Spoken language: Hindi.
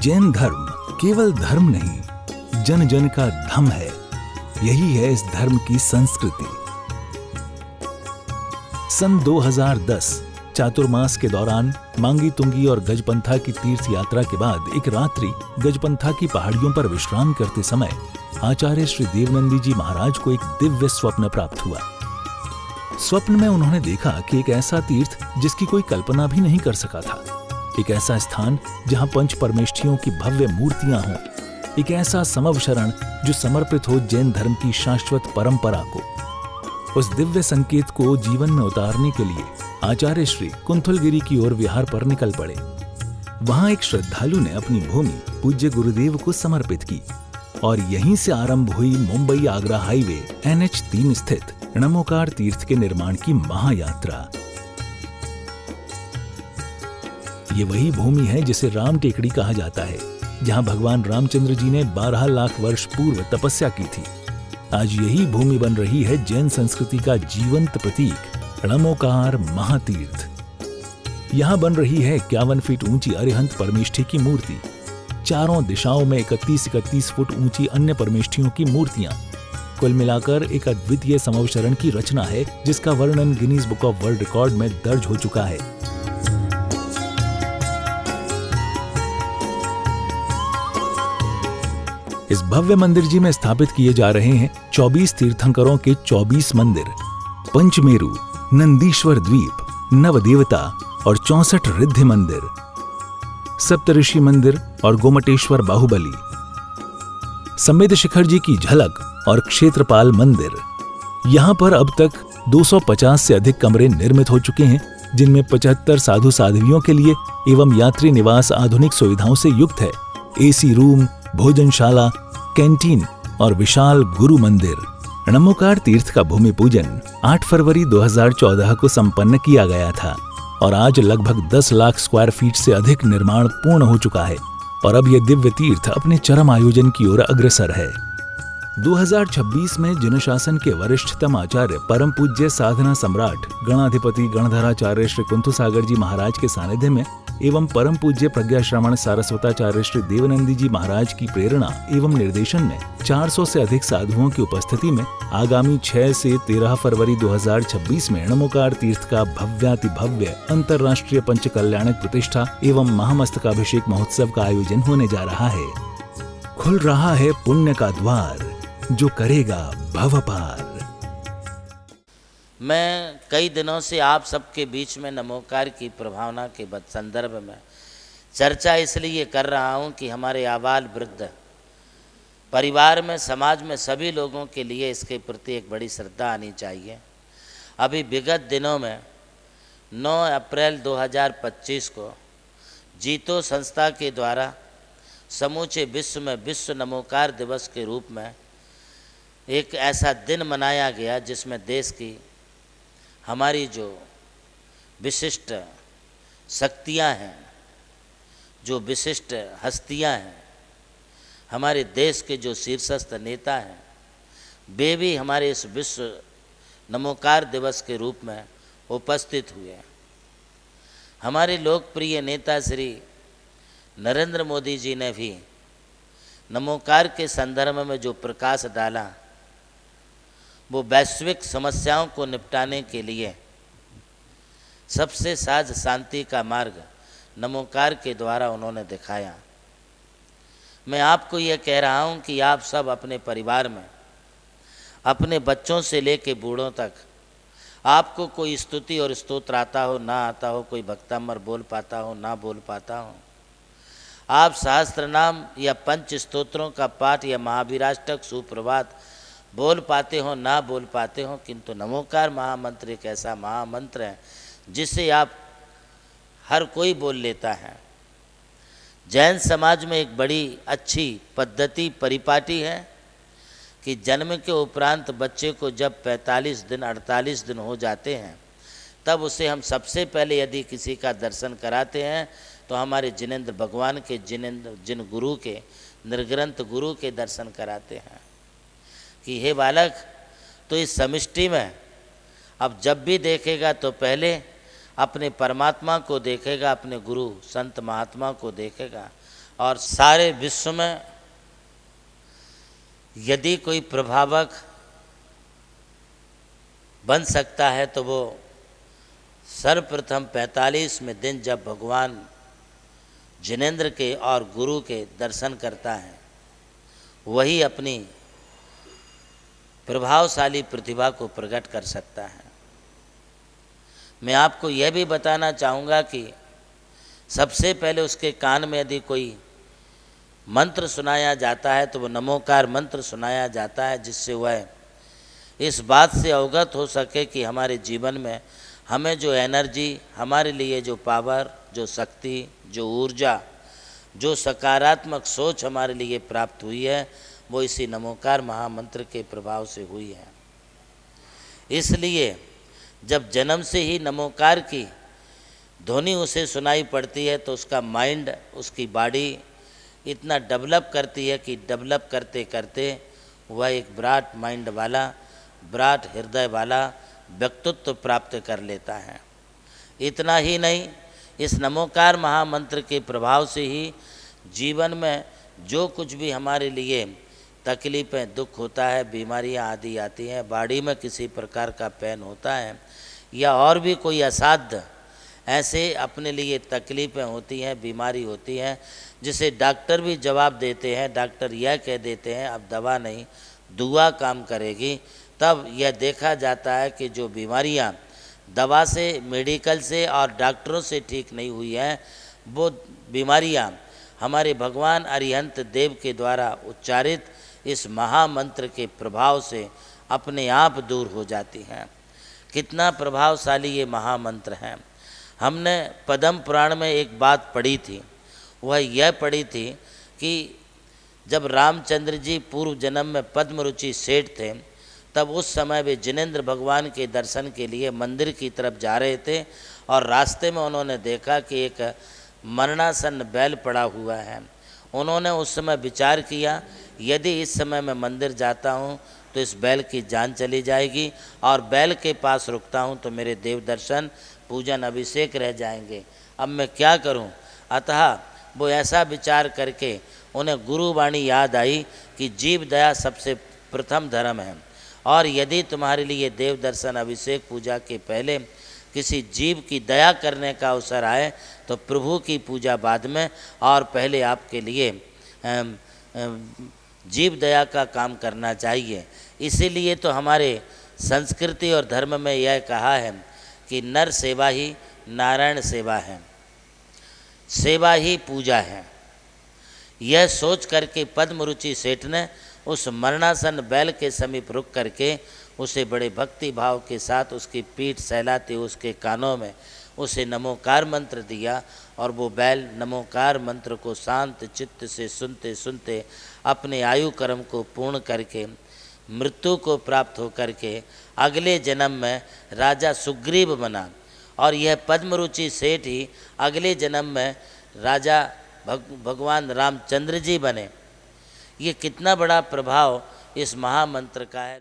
जैन धर्म केवल धर्म नहीं, जन जन का धम है। यही है इस धर्म की संस्कृति। सन 2010 चातुर्मास के दौरान मांगी तुंगी और गजपंथा की तीर्थ यात्रा के बाद एक रात्रि गजपंथा की पहाड़ियों पर विश्राम करते समय आचार्य श्री देवनंदी जी महाराज को एक दिव्य स्वप्न प्राप्त हुआ। स्वप्न में उन्होंने देखा कि एक ऐसा तीर्थ जिसकी कोई कल्पना भी नहीं कर सका था, एक ऐसा स्थान जहां पंच परमेष्ठियों की भव्य मूर्तियां हों, एक ऐसा समव शरण जो समर्पित हो जैन धर्म की शाश्वत परंपरा को। उस दिव्य संकेत को जीवन में उतारने के लिए आचार्य श्री कुंथलगिरी की ओर विहार पर निकल पड़े। वहां एक श्रद्धालु ने अपनी भूमि पूज्य गुरुदेव को समर्पित की और यहीं से आरंभ हुई मुंबई आगरा हाईवे NH3 स्थित नमोकार तीर्थ के निर्माण की महायात्रा। ये वही भूमि है जिसे राम टेकड़ी कहा जाता है, जहां भगवान रामचंद्र जी ने 12 लाख वर्ष पूर्व तपस्या की थी। आज यही भूमि बन रही है जैन संस्कृति का जीवंत प्रतीक नमोकार महातीर्थ। यहां बन रही है 51 फीट ऊंची अरिहंत परमेष्ठी की मूर्ति, चारों दिशाओं में 31 फुट ऊंची अन्य परमेष्ठियों की मूर्तियां। कुल मिलाकर एक अद्वितीय समवशरण की रचना है जिसका वर्णन Guinness book of world record में दर्ज हो चुका है। इस भव्य मंदिर जी में स्थापित किए जा रहे हैं 24 तीर्थंकरों के 24 मंदिर, पंचमेरु, नंदीश्वर द्वीप, नवदेवता और 64 रिद्धि मंदिर, सप्तऋषि मंदिर और गोमटेश्वर बाहुबली, संमेद शिखर जी की झलक और क्षेत्रपाल मंदिर। यहां पर अब तक 250 से अधिक कमरे निर्मित हो चुके हैं, जिनमें 75 साधु साध्वियों के लिए एवं यात्री निवास आधुनिक सुविधाओं से युक्त है। AC रूम, भोजनशाला, कैंटीन और विशाल गुरु मंदिर। नमोकार तीर्थ का भूमि पूजन 8 फरवरी 2014 को संपन्न किया गया था और आज लगभग 10 लाख स्क्वायर फीट से अधिक निर्माण पूर्ण हो चुका है और अब यह दिव्य तीर्थ अपने चरम आयोजन की ओर अग्रसर है। 2026 में जिन शासन के वरिष्ठतम आचार्य परम पूज्य साधना सम्राट गणाधिपति गणधराचार्य श्री कुंथुसागर जी महाराज के सानिध्य में एवं परम पूज्य प्रज्ञा श्रवण सारस्वताचार्य श्री देवनंदी जी महाराज की प्रेरणा एवं निर्देशन में 400 से अधिक साधुओं की उपस्थिति में आगामी 6 से 13 फरवरी 2026 में नमोकार तीर्थ का भव्याति भव्य अंतर्राष्ट्रीय पंच कल्याणक प्रतिष्ठा एवं महामस्तकाभिषेक महोत्सव का आयोजन होने जा रहा है। खुल रहा है पुण्य का द्वार, जो करेगा भव पार। मैं कई दिनों से आप सबके बीच में नमोकार की प्रभावना के संदर्भ में चर्चा इसलिए कर रहा हूं कि हमारे आबाल वृद्ध परिवार में, समाज में सभी लोगों के लिए इसके प्रति एक बड़ी श्रद्धा आनी चाहिए। अभी विगत दिनों में 9 अप्रैल 2025 को जीतो संस्था के द्वारा समूचे विश्व में विश्व नमोकार दिवस के रूप में एक ऐसा दिन मनाया गया जिसमें देश की हमारी जो विशिष्ट शक्तियां हैं, जो विशिष्ट हस्तियां हैं, हमारे देश के जो शीर्षस्थ नेता हैं, वे भी हमारे इस विश्व नमोकार दिवस के रूप में उपस्थित हुए। हमारे लोकप्रिय नेता श्री नरेंद्र मोदी जी ने भी नमोकार के संदर्भ में जो प्रकाश डाला, वो वैश्विक समस्याओं को निपटाने के लिए सबसे साझ शांति का मार्ग नमोकार के द्वारा उन्होंने दिखाया। मैं आपको यह कह रहा हूं कि आप सब अपने परिवार में, अपने बच्चों से लेकर बूढ़ों तक, आपको कोई स्तुति और स्तोत्र आता हो ना आता हो, कोई भक्तामर बोल पाता हो ना बोल पाता हो, आप सहस्त्र नाम या पंच स्तोत्रों का पाठ या महावीराष्टक सुप्रभात बोल पाते हो ना बोल पाते हो, किंतु नमोकार महामंत्र एक ऐसा महामंत्र है जिसे आप हर कोई बोल लेता है। जैन समाज में एक बड़ी अच्छी पद्धति परिपाटी है कि जन्म के उपरांत बच्चे को जब 45 दिन 48 दिन हो जाते हैं, तब उसे हम सबसे पहले यदि किसी का दर्शन कराते हैं तो हमारे जिनेंद्र भगवान के जिन गुरु के, निर्ग्रंथ गुरु के दर्शन कराते हैं कि हे बालक, तो इस समिष्टि में अब जब भी देखेगा तो पहले अपने परमात्मा को देखेगा, अपने गुरु संत महात्मा को देखेगा, और सारे विश्व में यदि कोई प्रभावक बन सकता है तो वो सर्वप्रथम 45वें दिन जब भगवान जिनेंद्र के और गुरु के दर्शन करता है, वही अपनी प्रभावशाली प्रतिभा को प्रकट कर सकता है। मैं आपको यह भी बताना चाहूँगा कि सबसे पहले उसके कान में यदि कोई मंत्र सुनाया जाता है तो वो नमोकार मंत्र सुनाया जाता है, जिससे वह इस बात से अवगत हो सके कि हमारे जीवन में हमें जो एनर्जी, हमारे लिए जो पावर, जो शक्ति, जो ऊर्जा, जो सकारात्मक सोच हमारे लिए प्राप्त हुई है, वो इसी नमोकार महामंत्र के प्रभाव से हुई है। इसलिए जब जन्म से ही नमोकार की ध्वनि उसे सुनाई पड़ती है तो उसका माइंड, उसकी बॉडी इतना डेवलप करती है कि डेवलप करते करते वह एक ब्राट माइंड वाला, ब्राट हृदय वाला व्यक्तित्व प्राप्त कर लेता है। इतना ही नहीं, इस नमोकार महामंत्र के प्रभाव से ही जीवन में जो कुछ भी हमारे लिए तकलीफ़ें, दुख होता है, बीमारियां आदि आती हैं, बॉडी में किसी प्रकार का पेन होता है या और भी कोई असाध्य ऐसे अपने लिए तकलीफ़ें होती हैं, बीमारी होती हैं, जिसे डॉक्टर भी जवाब देते हैं, डॉक्टर यह कह देते हैं अब दवा नहीं दुआ काम करेगी, तब यह देखा जाता है कि जो बीमारियां दवा से, मेडिकल से और डॉक्टरों से ठीक नहीं हुई हैं, वो बीमारियां हमारे भगवान अरिहंत देव के द्वारा उच्चारित इस महामंत्र के प्रभाव से अपने आप दूर हो जाती हैं। कितना प्रभावशाली ये महामंत्र है। हमने पद्म पुराण में एक बात पढ़ी थी, वह यह पढ़ी थी कि जब रामचंद्र जी पूर्व जन्म में पद्मरुचि सेठ थे, तब उस समय वे जिनेंद्र भगवान के दर्शन के लिए मंदिर की तरफ जा रहे थे और रास्ते में उन्होंने देखा कि एक मरणासन बैल पड़ा हुआ है। उन्होंने उस समय विचार किया, यदि इस समय मैं मंदिर जाता हूँ तो इस बैल की जान चली जाएगी और बैल के पास रुकता हूँ तो मेरे देव दर्शन, पूजन, अभिषेक रह जाएंगे। अब मैं क्या करूँ? अतः वो ऐसा विचार करके उन्हें गुरुवाणी याद आई कि जीव दया सबसे प्रथम धर्म है, और यदि तुम्हारे लिए देव दर्शन, अभिषेक, पूजा के पहले किसी जीव की दया करने का अवसर आए तो प्रभु की पूजा बाद में और पहले आपके लिए जीव दया का काम करना चाहिए। इसीलिए तो हमारे संस्कृति और धर्म में यह कहा है कि नर सेवा ही नारायण सेवा है, सेवा ही पूजा है। यह सोच करके पद्मरुचि सेठ ने उस मरणासन बैल के समीप रुक करके उसे बड़े भक्ति भाव के साथ उसकी पीठ सहलाते उसके कानों में उसे नमोकार मंत्र दिया, और वो बैल नमोकार मंत्र को शांत चित्त से सुनते सुनते अपने आयु कर्म को पूर्ण करके मृत्यु को प्राप्त होकर के अगले जन्म में राजा सुग्रीव बना, और यह पद्मरुचि सेठ ही अगले जन्म में राजा भगवान रामचंद्र जी बने। ये कितना बड़ा प्रभाव इस महामंत्र का है।